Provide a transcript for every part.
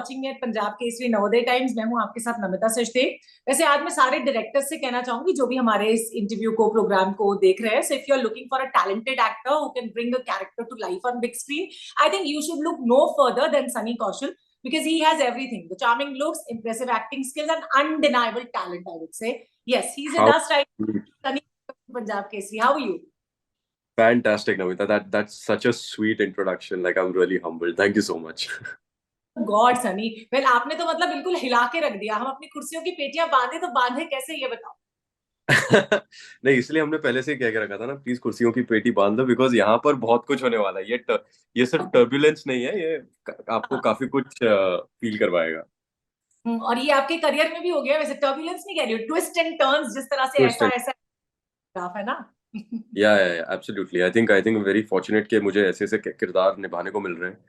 Watching me at Punjab Kesari Navodaya times. मैं हूं आपके साथ नमिता सचदेव। वैसे आज मैं सारे डायरेक्टर्स से कहना चाहूंगी जो भी हमारे इस इंटरव्यू को प्रोग्राम को देख रहे हैं, so if you are looking for a talented actor who can bring a character to life on big screen, I think you should look no further than Sunny Kaushal, because he has everything: the charming looks, impressive acting skills, and undeniable talent, I would say. Yes, he's with How us right now. Sunny Punjab Kesari, how are you? fantastic, Namita. That's such a sweet introduction. Like, I'm really humbled. Thank you so much. God Sunny, well आपने तो मतलब बिल्कुल हिला के रख दिया। हम अपनी कुर्सियों की पेटियां बांधे तो बांधे कैसे, ये बताओ। नहीं, इसलिए हमने पहले से ही कह के रखा था ना, प्लीज कुर्सियों की पेटी बांध दो, बिकॉज यहाँ पर बहुत कुछ होने वाला है। ये सिर्फ टर्बुलेंस नहीं है, ये आपको हाँ। काफी कुछ फील करवाएगा। और ये आपके करियर में भी हो गया, वैसे टर्बुलेंस नहीं कह रही हूँ, ट्विस्ट एंड टर्न्स, जिस तरह से ट्विस्ट ऐसा एंड ऐसा ग्राफ है ना। या absolutely, I think very fortunate कि मुझे ऐसे ऐसे किरदार निभाने को मिल रहे हैं,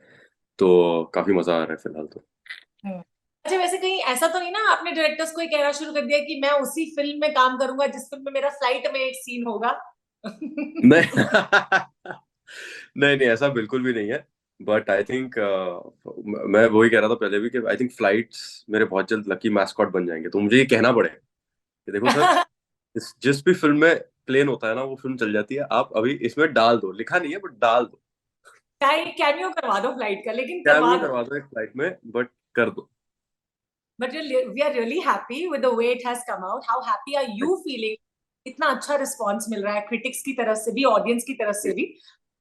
तो काफी मजा आ रहा है फिलहाल तो। अच्छा, वैसे कहीं ऐसा तो नहीं ना आपने डायरेक्टर्स को ही कहना शुरू कर दिया कि मैं उसी फिल्म में काम करूंगा जिस फिल्म में मेरा फ्लाइट में एक सीन होगा? नहीं नहीं नहीं, ऐसा बिल्कुल भी नहीं है। बट आई थिंक मैं वही कह रहा था पहले भी कि आई थिंक फ्लाइट्स मेरे बहुत जल्द लकी मैस्कॉट बन जाएंगे, तो मुझे ये कहना पड़ेगा कि देखो सर, जिस भी फिल्म में प्लेन होता है ना, वो फिल्म चल जाती है। आप अभी इसमें डाल दो, लिखा नहीं है बट डाल दो, कैमियो करवा दो फ्लाइट का, लेकिन करवा कैमियो दो। करवा दो एक फ्लाइट में, बट कर दो। But we are really happy with the way it has come out. How happy are you feeling? इतना अच्छा रिस्पांस मिल रहा है क्रिटिक्स की तरफ से भी, ऑडियंस की तरफ से जी भी।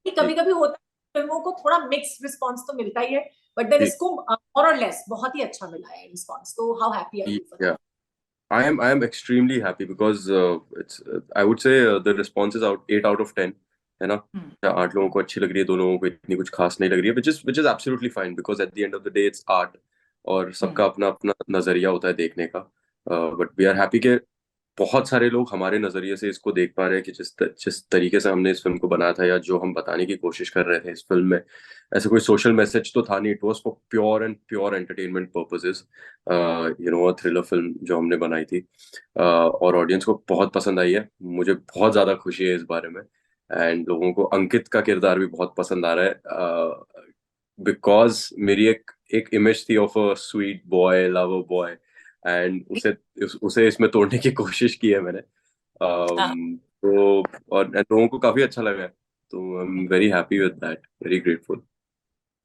जी कभी कभी होता है फिल्मों को थोड़ा मिक्स रिस्पांस तो मिलता ही है, बट देन जी इसको मोर और लेस बहुत ही अच्छा मिला है रिस्पांस। तो how happy R G, you for या that? I am extremely happy because it's I would say the response is out 8 out of 10, है ना। या 8 लोगों को अच्छी लग रही है, 2 लोगों को इतनी कुछ खास नहीं लग रही है, which is absolutely fine because at the end of the day it's art, और सबका अपना अपना नजरिया होता है देखने का। बट वी आर हैप्पी कि बहुत सारे लोग हमारे नजरिए से इसको देख पा रहे हैं कि जिस तरीके से हमने इस फिल्म को बनाया था, या जो हम बताने की कोशिश कर रहे थे इस फिल्म में, ऐसा कोई सोशल मैसेज तो था नहीं। It was for pure entertainment purposes, thriller film जो हमने बनाई थी। और ऑडियंस को बहुत पसंद आई है, मुझे बहुत ज्यादा खुशी है इस बारे में। एंड लोगों को अंकित का किरदार भी बहुत पसंद आ रहा है, बिकॉज मेरी एक एक इमेज थी of a sweet boy, lover boy, and उसे इसमें तोड़ने की कोशिश की है मैंने। तो और लोगों को काफी अच्छा लगा है, तो आई am very happy with that, very grateful.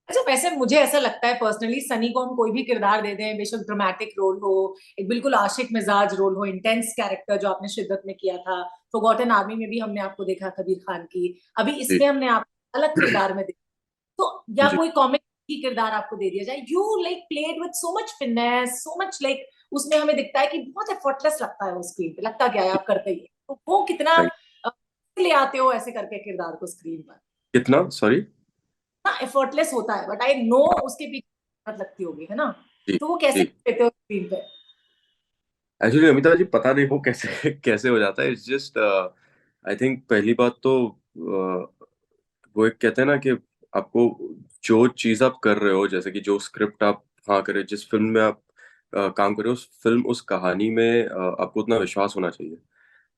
अच्छा, वैसे मुझे ऐसा लगता है पर्सनली, सनी को हम कोई भी किरदार दे दें, बेशक ड्रामेटिक रोल हो, एक बिल्कुल आशिक मिजाज रोल हो, इंटेंस कैरेक्टर जो आपने शिद्दत में किया था, फॉरगॉटन आर्मी में भी हमने आपको देखा कबीर खान की, अभी जी इसमें हमने आपको अलग किरदार में देखा, तो या जी कोई कॉमिक की किरदार आपको दे दिया जाए, you like played with so much finesse, so much like, उसमें हमें दिखता है कि बहुत एफर्टलेस लगता है वो स्क्रीन पे, लगता क्या है आप करते ही हैं। तो वो कितना थैंक। अ, ले आते हो ऐसे करके किरदार को स्क्रीन पर? कितना, सॉरी। ना एफर्टलेस होता है, बट आई नो उसके पीछे मेहनत लगती होगी, है ना? जी तो वो कैसे जी, लेते हो स्क्रीन पे? एक्चुअली अमिता जी, पता नहीं वो कैसे कैसे हो जाता है। इट्स जस्ट आई थिंक पहली बात तो वो एक कहते हैं ना कि आपको जो चीज आप कर रहे हो, जैसे कि जो स्क्रिप्ट आप हाँ करे, जिस फिल्म में आप काम कर रहे हो, उस फिल्म उस कहानी में आपको उतना विश्वास होना चाहिए,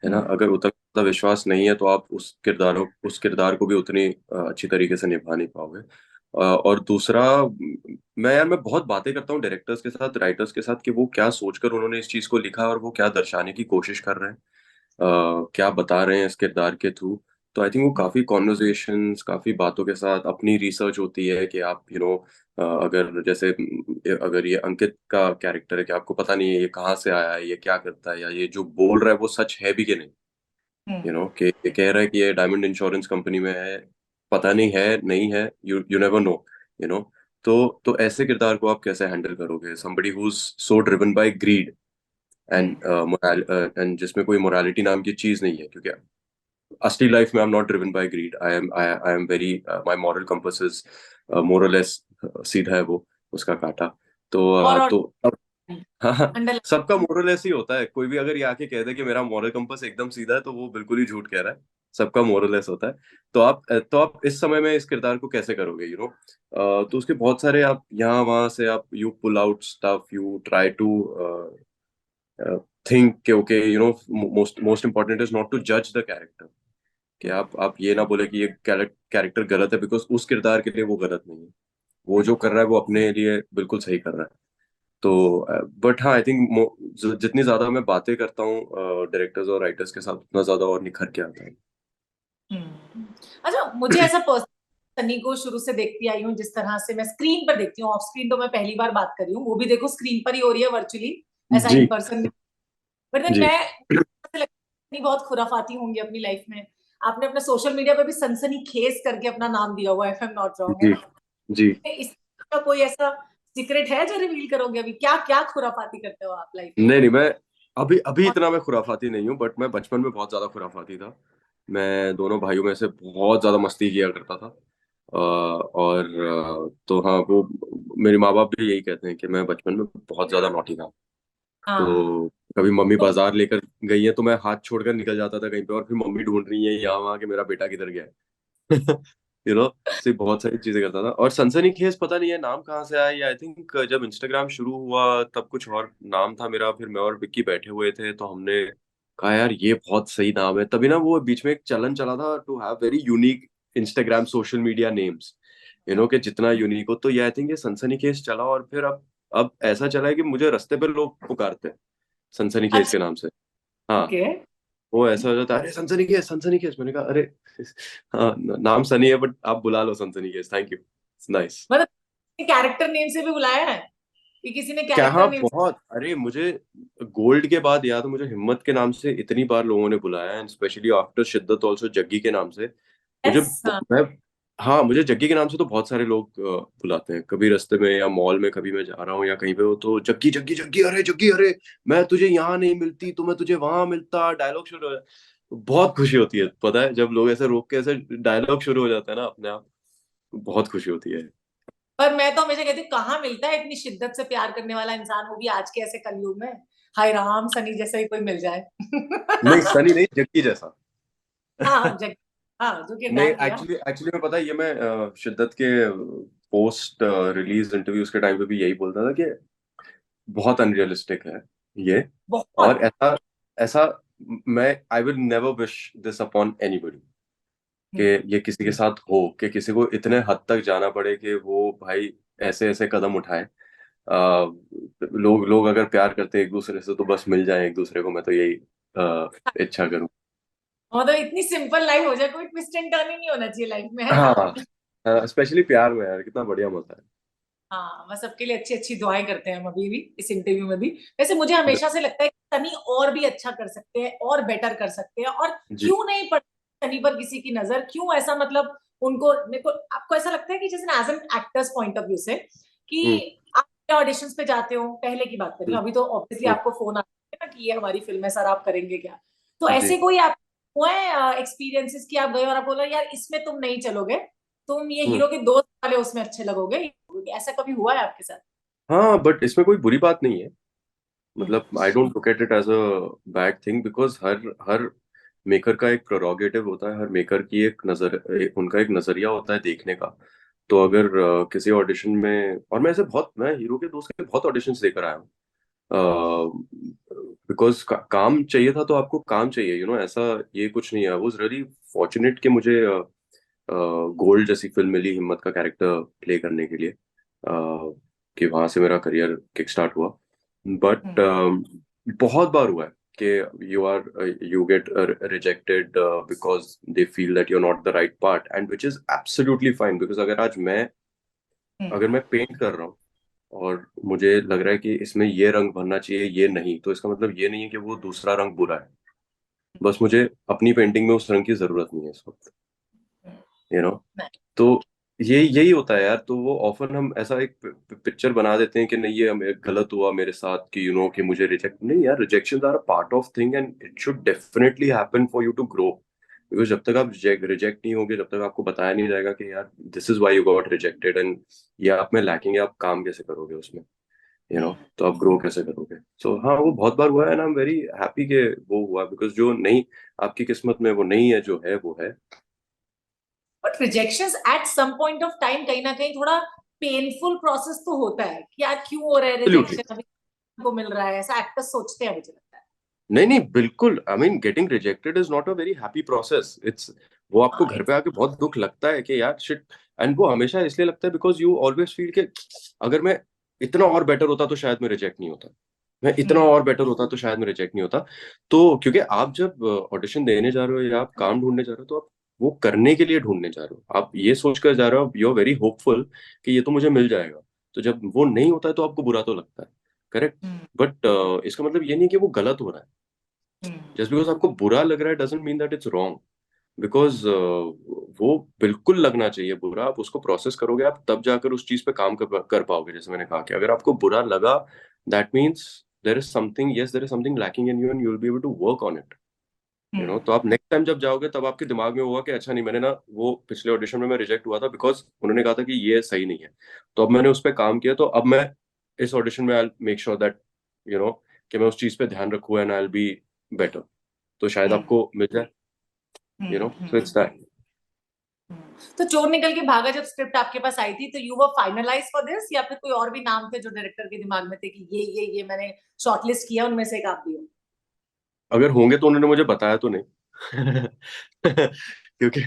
है ना। हम्म। अगर उतना विश्वास नहीं है तो आप उस किरदार को भी उतनी अच्छी तरीके से निभा नहीं पाओगे। और दूसरा, मैं बहुत बातें करता हूँ डायरेक्टर्स के साथ, राइटर्स के साथ, कि वो क्या सोचकर उन्होंने इस चीज को लिखा और वो क्या दर्शाने की कोशिश कर रहे हैं, क्या बता रहे हैं इस किरदार के थ्रू। तो आई थिंक वो काफी कॉन्वर्जेशंस, काफी बातों के साथ अपनी रिसर्च होती है कि आप अगर जैसे अगर ये अंकित का कैरेक्टर है, कि आपको पता नहीं है ये कहाँ से आया है, ये क्या करता है, या ये जो बोल रहा है वो सच है भी कि नहीं। हम्म। कि ये कह रहा है कि ये डायमंड इंश्योरेंस कंपनी में है, पता नहीं है नहीं है, you you never know, you know. तो ऐसे किरदार को आप कैसे हैंडल करोगे, somebody who's so driven by greed hmm. And जिसमें कोई मोरालिटी नाम की चीज नहीं है, क्योंकि असली लाइफ में I am not driven by greed. I am very, my moral compass is more or less सीधा है वो, उसका कांटा। और तो हाँ हाँ, अंडर। सबका मोरल ऐसे ही होता है। कोई भी अगर ये आके कह दे कि मेरा मॉरल कंपास एकदम सीधा है, तो वो बिल्कुल ही झूठ कह रहा है। सबका मोरल ऐसा होता है। तो आप इस समय में इस किरदार को कैसे करोगे, तो उसके बहुत सारे, आप यहाँ वहां से आप you pull out stuff, you try to think कि okay, most most important is not to जज द कैरेक्टर। कि आप ये ना बोले कि ये कैरेक्टर गलत है, बिकॉज उस किरदार के लिए वो गलत नहीं है। वो जो कर रहा है वो अपने लिए बिल्कुल सही कर रहा है। तो बट हाँ, आई थिंक जितनी ज्यादा मैं बातें करता हूँ डायरेक्टर्स और राइटर्स के साथ, उतना ज्यादा और निखर के आता है। हम्म। अच्छा, मुझे ऐसा पर्सनल सनी को शुरू से देखती आई हूँ, जिस तरह से मैं स्क्रीन पर देखती हूँ, ऑफ स्क्रीन तो मैं पहली बार बात कर रही हूँ, वो भी देखो स्क्रीन पर ही हो रही है वर्चुअली, ऐसा जी इन पर्सन। बट देन जी मैं ऐसे लगता है सनी बहुत खुराफाती होंगी अपनी लाइफ में। आपने अपने सोशल मीडिया पे भी सनसनी खेज करके अपना नाम दिया हुआ है, if I am not wrong, है जी ना? जी। इसका कोई ऐसा सीक्रेट है जो रिवील करोगे अभी? क्या क्या खुराफाती करते हो आप लाइफ में? नहीं नहीं, मैं अभी अभी इतना मैं खुराफाती नहीं हूँ, बट मैं बचपन में बहुत ज्यादा खुराफाती था। मैं दोनों भाइयों में से बहुत ज्यादा मस्ती किया करता था। और तो हाँ, वो मेरे माँ बाप भी यही कहते हैं कि मैं बचपन में बहुत ज्यादा नॉटी था। हाँ। तो कभी मम्मी तो बाजार लेकर गई है तो मैं हाथ छोड़कर निकल जाता था कहीं पे, और फिर मम्मी ढूंढ रही है यहाँ वहाँ कि मेरा बेटा किधर गया है। से बहुत सारी चीजें करता था। और सनसनीखेज पता नहीं है नाम कहाँ से आया, या आई थिंक जब इंस्टाग्राम शुरू हुआ तब कुछ और नाम था मेरा, फिर मैं और विक्की बैठे हुए थे तो हमने कहा यार ये बहुत सही नाम है। तभी ना वो बीच में एक चलन चला था to have very unique Instagram social media names, कि जितना यूनिक हो। तो ये आई थिंक ये सनसनीखेज चला, और फिर अब ऐसा चला है कि मुझे रास्ते पे लोग पुकारते हैं सनसनीखेज अच्छा। के नाम से। हाँ, ओके। वो ऐसा हो जाता है, अरे सनसनीखेज सनसनीखेज। मैंने कहा अरे हाँ, नाम सनी है बट आप बुला लो सनसनीखेज, थैंक यू, नाइस। मतलब कैरेक्टर नेम से भी बुलाया है कि किसी ने क्या, हाँ कैरेक्टर नेम? बहुत। अरे मुझे गोल्ड के बाद याद, मुझे हिम्मत के नाम से इतनी बार लोगों ने बुलाया है, स्पेशली आफ्टर शिद्दत ऑल्सो जग्गी के नाम से। मुझे यस, हाँ। मैं हाँ, मुझे जग्गी के नाम से तो बहुत सारे लोग बुलाते हैं, कभी रास्ते में या मॉल में, कभी मैं जा रहा हूँ या कहीं पे हो तो जग्गी जग्गी जग्गी, अरे जग्गी, अरे मैं तुझे यहाँ नहीं मिलती तो मैं तुझे वहां मिलता, डायलॉग शुरू हो जाए। बहुत खुशी होती है, पता है, जब लोग ऐसे रोक के ऐसे डायलॉग शुरू हो जाता है ना अपने आप, बहुत खुशी होती है। पर मैं तो हमेशा कहती हूँ, कहाँ मिलता है इतनी शिद्दत से प्यार करने वाला इंसान, वो भी आज के ऐसे कलयुग में। हाय राम, सनी जैसा ही कोई मिल जाए। नहीं सनी नहीं, जग्गी जैसा। हाँ, जग, हाँ, जो नहीं, किरदार किया। एक्चुअली एक्चुअली में पता है, ये मैं शिद्दत के पोस्ट रिलीज इंटरव्यूज के टाइम पे भी यही बोलता था कि बहुत अनरियलिस्टिक है ये। और बहुत। ऐसा ऐसा मैं I will never wish this upon anybody, कि हम्म। ये किसी के साथ हो, कि किसी को इतने हद तक जाना पड़े कि वो भाई ऐसे ऐसे कदम उठाए। लोग लोग अगर प्यार करते हैं एक दूसरे से तो बस मिल जाए एक दूसरे को, मैं तो यही इच्छा करूं। मतलब इतनी सिंपल लाइफ हो जाए, कोई ट्विस्ट एंड टर्न ही नहीं होना चाहिए लाइफ में, है ना? हाँ, स्पेशली प्यार में यार कितना बढ़िया मजा हाँ, बस सबके लिए अच्छी अच्छी दुआएं करते हैं हम अभी भी इस इंटरव्यू में भी। वैसे मुझे हमेशा से लगता है कि सनी और भी अच्छा कर सकते हैं और बेटर कर सकते हैं, और है। जी क्यों नहीं पड़ती सनी पर किसी की नजर? क्यों ऐसा, मतलब उनको, मेरे को आपको ऐसा लगता है कि जैसे as an actor's point of view से, हम्म कि आप ऑडिशंस पे जाते हो, पहले की बात कर रही हम्म हूँ, अभी तो ऑब्वियसली हम्म, आपको फोन आता है ना कि ये हमारी फिल्म है सर, आप करेंगे क्या? तो जी। ऐसे कोई आप हुआ है एक्सपीरियंसेस कि आप गए और आप बोला यार इसमें तुम नहीं चलोगे, तुम ये हम्म हीरो के दोस्त वाले उसमें अच्छे लगोगे? ऐसा कभी हुआ है आपके साथ? हाँ, बट इसमें कोई बुरी बात नहीं है। हम्म। मतलब I don't look at it as a bad thing, because हर हर मेकर का एक प्रोरोगेटिव होता है, हर मेकर की उनका एक नजरिया होता है देखने का। तो अगर किसी ऑडिशन में, और मैं ऐसे बहुत, मैं हीरो के दोस्त के बहुत ऑडिशंस देकर आया हूँ, बिकॉज काम चाहिए था तो आपको काम चाहिए, ऐसा ये कुछ नहीं है। आई वाज रियली फॉर्चुनेट कि मुझे गोल्ड जैसी फिल्म मिली हिम्मत का कैरेक्टर प्ले करने के लिए, कि वहां से मेरा करियर किक स्टार्ट हुआ। But hmm. बहुत बार हुआ है कि you get rejected because they feel that you are not the right part, and which is absolutely fine, because hmm. अगर मैं पेंट कर रहा हूँ और मुझे लग रहा है कि इसमें ये रंग भरना चाहिए, ये नहीं, तो इसका मतलब ये नहीं है कि वो दूसरा रंग बुरा है। बस मुझे अपनी पेंटिंग में उस रंग की जरूरत नहीं है इस वक्त, यू नो। नहीं। तो ये यही होता है यार। तो वो ऑफन हम ऐसा एक पिक्चर बना देते हैं कि नहीं ये गलत हुआ मेरे साथ, कि कि मुझे रिजेक्ट नहीं, यार rejection are a part of thing and it should definitely happen for you to grow. Because जब तक आप रिजेक्ट नहीं होगे, जब तक आपको बताया नहीं जाएगा कि यार this is why you got rejected, and ये आप में लैकिंग है, आप काम कैसे करोगे उसमें, तो आप ग्रो कैसे करोगे? सो हाँ, वो बहुत बार हुआ है, and I am very happy कि वो हुआ, बिकॉज जो नहीं आपकी किस्मत में वो नहीं है, जो है वो है। But rejections at some point of time कहीं ना कहीं थोड़ा पेनफुल प्रोसेस तो होता है कि यार क्यों हो रहा है एब्सोल्युटली। रिजेक्शन, अभी को मिल रहा है, ऐसा एक्टर्स सोचते हैं, मुझे लगता है। नहीं नहीं, बिल्कुल, I mean getting rejected is not a very happy process, it's वो आपको हाँ, घर पे आके बहुत दुख लगता है कि यार शिट। एंड वो हमेशा इसलिए लगता है बिकॉज यू ऑलवेज फील के अगर मैं इतना और बेटर होता तो शायद मैं रिजेक्ट नहीं होता, मैं इतना और बेटर होता तो शायद मैं रिजेक्ट नहीं होता। तो क्योंकि आप जब ऑडिशन देने जा रहे हो या आप काम ढूंढने जा रहे हो, तो आप वो करने के लिए ढूंढने जा रहे हो, आप ये सोचकर जा रहे हो, यू आर वेरी होपफुल कि ये तो मुझे मिल जाएगा। तो जब वो नहीं होता है तो आपको बुरा तो लगता है, करेक्ट। बट इसका मतलब ये नहीं कि वो गलत हो रहा है। जस्ट बिकॉज आपको बुरा लग रहा है doesn't mean that it's wrong. Because वो बिल्कुल लगना चाहिए बुरा, आप उसको प्रोसेस करोगे, आप तब जाकर उस चीज पे काम कर पाओगे। जैसे मैंने कहा कि अगर आपको बुरा लगा, that means there is something, yes there is something lacking in you and you will be able to work on it. तो आप नेक्स्ट टाइम जब जाओगे तब आपके दिमाग में होगा कि अच्छा नहीं, मैंने ना वो पिछले ऑडिशन में मैं रिजेक्ट हुआ था बिकॉज उन्होंने कहा था कि ये सही नहीं है, तो अब मैंने उस पर काम किया, तो अब मैं इस ऑडिशन में I make sure that you know कि मैं उस चीज पे ध्यान रखूँ and I will be better. तो शायद आपको मिल जाए, सो इट्स दैट। तो चोर निकल के भागा जब स्क्रिप्ट आपके पास आई थी, तो you were finalize for this, या फिर कोई और भी नाम थे जो डायरेक्टर के दिमाग में थे कि ये मैंने शॉर्टलिस्ट किया, उनमें से एक आप भी हो? अगर होंगे तो उन्होंने मुझे बताया तो नहीं क्योंकि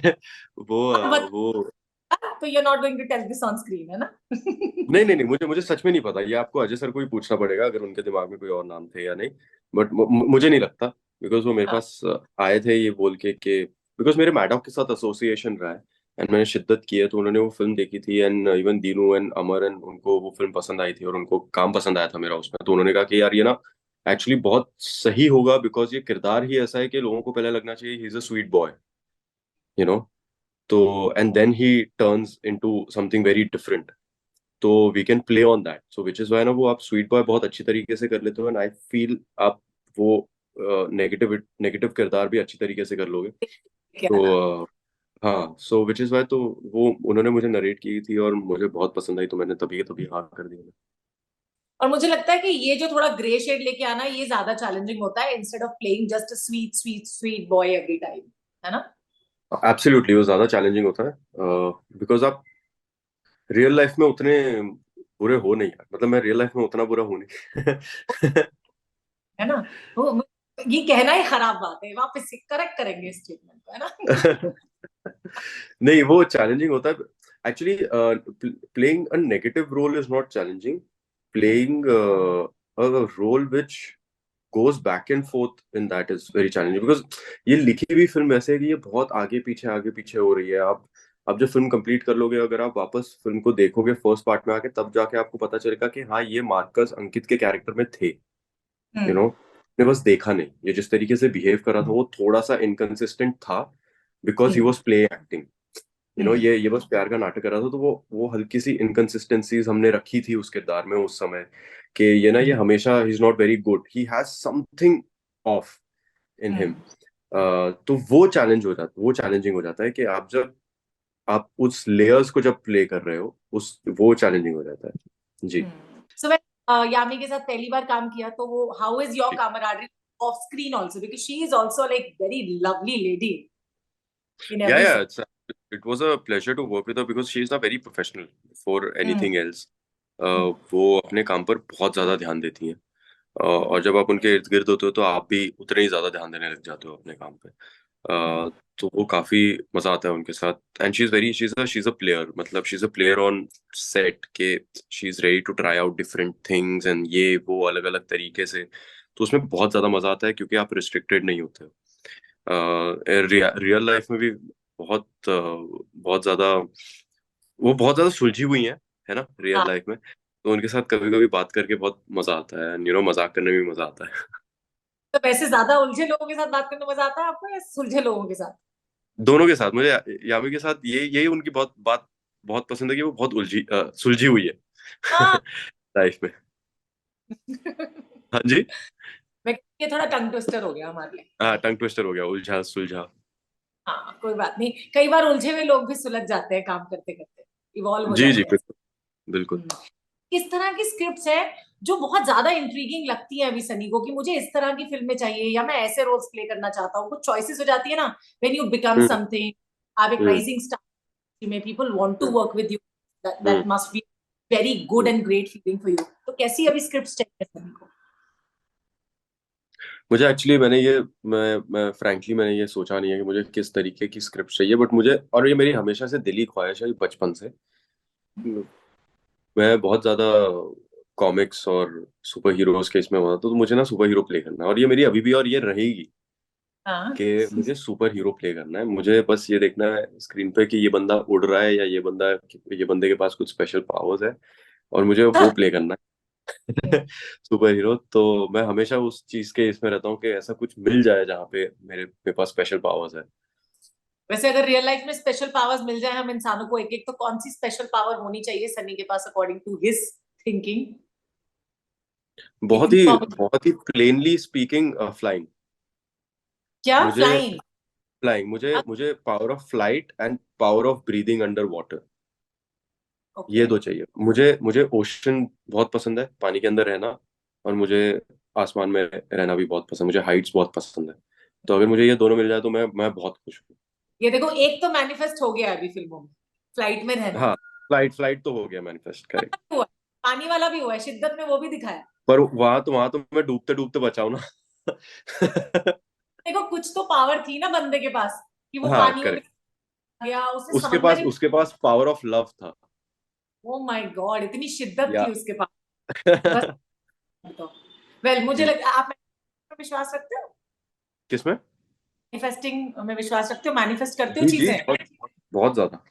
वो आप वो बता, तो you are not going to tell this on screen, है ना? नहीं नहीं नहीं, मुझे मुझे सच में नहीं पता, ये आपको अजय सर को ही पूछना पड़ेगा अगर उनके दिमाग में कोई और नाम थे या नहीं। बट मुझे नहीं लगता, बिकॉज वो मेरे पास आए थे ये बोल के कि बिकॉज मेरे मैडम के साथ एसोसिएशन रहा है एंड मैंने शिद्दत की है, तो उन्होंने वो फिल्म देखी थी and even Dinu and Amar and उनको वो फिल्म पसंद आई थी और उनको काम पसंद आया था मेरा उसमें। तो उन्होंने कहा कि यार ये ना एक्चुअली बहुत सही होगा, बिकॉज ये किरदार ही ऐसा है कि लोगों को पहले लगना चाहिए he is a sweet boy, you know तो and then he turns into something very different. तो we can play on that, so which is why ना वो आप स्वीट बॉय बहुत अच्छी तरीके से कर लेते हो एंड आई फील आप वो नेगेटिव नेगेटिव किरदार भी अच्छी तरीके से कर लोगे। क्या तो ना। हाँ, सो विच इज वाई तो वो उन्होंने मुझे नरेट की थी और मुझे बहुत पसंद आई, तो मैंने तभी तभी हाँ कर दिया। और मुझे लगता है कि ये जो थोड़ा ग्रे शेड लेके आना, ये ज्यादा चैलेंजिंग होता है, instead of playing just a sweet sweet sweet boy every time, है ना? एब्सोल्युटली वो ज्यादा चैलेंजिंग होता है, बिकॉज आप रियल लाइफ में उतने बुरे हो नहीं यार, मतलब मैं रियल लाइफ में उतना बुरा हूं नहीं है ना? वो ये कहना ही खराब बात है, वापस से करेक्ट करेंगे इस स्टेटमेंट को, है ना? नहीं वो चैलेंजिंग होता है actually. Playing a negative role is not challenging, playing a role which goes back and forth in that is very challenging because ये लिखी हुई फिल्म वैसे है कि ये बहुत आगे पीछे हो रही है। आप जब फिल्म कंप्लीट कर लोगे, अगर आप वापस फिल्म को देखोगे फर्स्ट पार्ट में आके, तब जाके आपको पता चलेगा कि हाँ ये मार्कस अंकित के कैरेक्टर में थे, हम्म ने बस देखा नहीं। ये जिस तरीके से बिहेव कर रहा था वो थोड़ा सा इनकंसिस्टेंट था because he hmm was play acting. Hmm ये बस प्यार का नाटक कर रहा था, तो वो हल्की सी इनकंसिस्टेंसीज हमने रखी थी उस किरदार में उस समय, कि ये ना ये हमेशा he is not very good, he has something off in him. Hmm तो वो वो चैलेंजिंग हो जाता है कि आप जब आप उस लेयर्स को जब प्ले कर रहे हो, उस वो चैलेंजिंग हो जाता है जी। सो यामी के साथ पहली बार काम किया, तो वो how is your camaraderie of screen also, because she is also like very lovely lady in Yeah, every yeah, sense. it was a pleasure to work with her because she is not very professional for hmm anything else. वो अपने काम पर बहुत ज्यादा ध्यान देती हैं, और जब आप उनके इर्द गिर्द होते हो तो आप भी उतना ही ज्यादा ध्यान देने लग जाते हो अपने काम पे। तो वो काफी मजा आता है उनके साथ and she is a player, मतलब she is a player on set के, she is ready to try out different things and ये वो अलग अलग तरीके से। तो उसमें बहुत ज्यादा मजा आता है क्योंकि आप रिस्ट्रिक्टेड नहीं होते हो। रियल लाइफ में भी बहुत ज्यादा वो बहुत ज्यादा सुलझी हुई है ना रियल हाँ, लाइफ में। तो उनके साथ कभी कभी बात करके बहुत मजा आता है, मजाक करने में भी मजा आता है। तो वैसे ज्यादा उलझे लोगों के साथ बात करना मजा आता है आपको, या सुलझे लोगों के साथ? दोनों के साथ मुझे, यामी के साथ ये यही उनकी बहुत पसंद है कि वो बहुत सुलझी हुई है हाँ। लाइफ में। हाँ जी। ये थोड़ा टंग ट्विस्टर हो गया हमारे लिए। हाँ, टंग ट्विस्टर हो गया, उलझा सुलझा। हाँ, कोई बात नहीं, कई बार उलझे हुए लोग भी सुलझ जाते हैं काम करते करते, इवॉल्व हो जी जी जाते हैं। बिल्कुल बिल्कुल। किस तरह की स्क्रिप्ट्स है जो बहुत ज्यादा इंट्रीगिंग लगती है अभी सनी को, कि मुझे इस तरह की फिल्में चाहिए या मैं ऐसे रोल्स प्ले करना चाहता हूँ? कुछ चॉइसेस हो जाती है ना, when you become hmm something, आप एक हम्म राइजिंग स्टार में, people want to hmm work with you, hmm that must be very good hmm. And great feeling for you. तो कैसी अभी स्क्रिप्ट्स चाहिए सनी को? मुझे एक्चुअली मैं फ्रैंकली मैंने ये सोचा नहीं है कि मुझे किस तरीके की स्क्रिप्ट चाहिए, बट मुझे, और ये मेरी हमेशा से दिली ख्वाहिश है बचपन से, मैं बहुत ज्यादा कॉमिक्स और सुपर हीरोज के इसमें होता तो मुझे ना सुपर हीरो प्ले करना है, और ये मेरी अभी भी और ये रहेगी हाँ कि मुझे सुपर हीरो प्ले करना है। मुझे बस ये देखना है स्क्रीन पे कि ये बंदा उड़ रहा है या ये बंदे के पास कुछ स्पेशल पावर्स है, और मुझे वो प्ले करना है सुपर हीरो। तो मैं हमेशा उस चीज के इसमें रहता हूँ कि ऐसा कुछ मिल जाए जहाँ पे मेरे पास स्पेशल पावर्स है। वैसे अगर रियल लाइफ में स्पेशल पावर्स मिल जाए हम इंसानों को एक एक, तो कौन सी स्पेशल पावर होनी चाहिए सनी के पास according to his thinking? Inform बहुत ही प्लेनली स्पीकिंग, फ्लाइंग। क्या? मुझे फ्लाइंग? फ्लाइंग मुझे मुझे power of flight and power of breathing under water, okay. ये दो चाहिए मुझे। मुझे ओशन बहुत पसंद है, पानी के अंदर रहना, और मुझे आसमान में रहना भी बहुत पसंद, मुझे हाइट्स बहुत पसंद है। तो अगर मुझे ये दोनों मिल जाए तो मैं बहुत खुश हूँ। ये देखो, एक तो मैनिफेस्ट हो गया अभी फिल्मों में, फ्लाइट में रहना। हाँ, फ्लाइट तो हो गया मैनिफेस्ट, करेक्ट। हुआ, पानी वाला भी हुआ है, शिद्दत में वो भी दिखाया। पर वहां तो मैं डूबते डूबते बचाऊं ना। देखो कुछ तो पावर थी ना बंदे के पास, कि वो हाँ पानी में भी करेक्ट। गया, उसने समंदर ही। उसके पास पावर ऑफ लव था। ओ माय गॉड, इतनी शिद्दत या थी उसके पास। बस। तो वेल, मुझे जी। लगता आप manifesting में विश्वास रखते हो? किसमें? मैनिफेस्टिंग में विश्वास रखते हो? मैनिफेस्ट करते हो जी जी, चीजें? बहुत बहुत ज्यादा।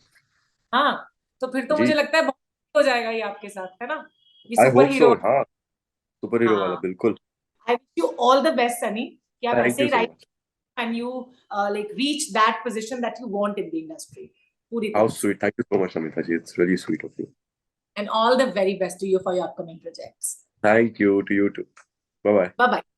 हाँ, तो फिर तो मुझे जी, लगता है बहुत हो जाएगा ये आपके साथ, है ना? ये I super hope so. Hero. हाँ, सुपर हीरो वाला हाँ, बिल्कुल। I wish you all the best Sunny, कि आप थैंक ऐसे यू ही so right much. And you like reach that position that you want in the industry पूरी हाउ तरह से। Sweet, thank you so much Amita ji, it's really sweet of you. And all the very best to you for your upcoming projects. Thank you too you too. Bye bye. Bye bye.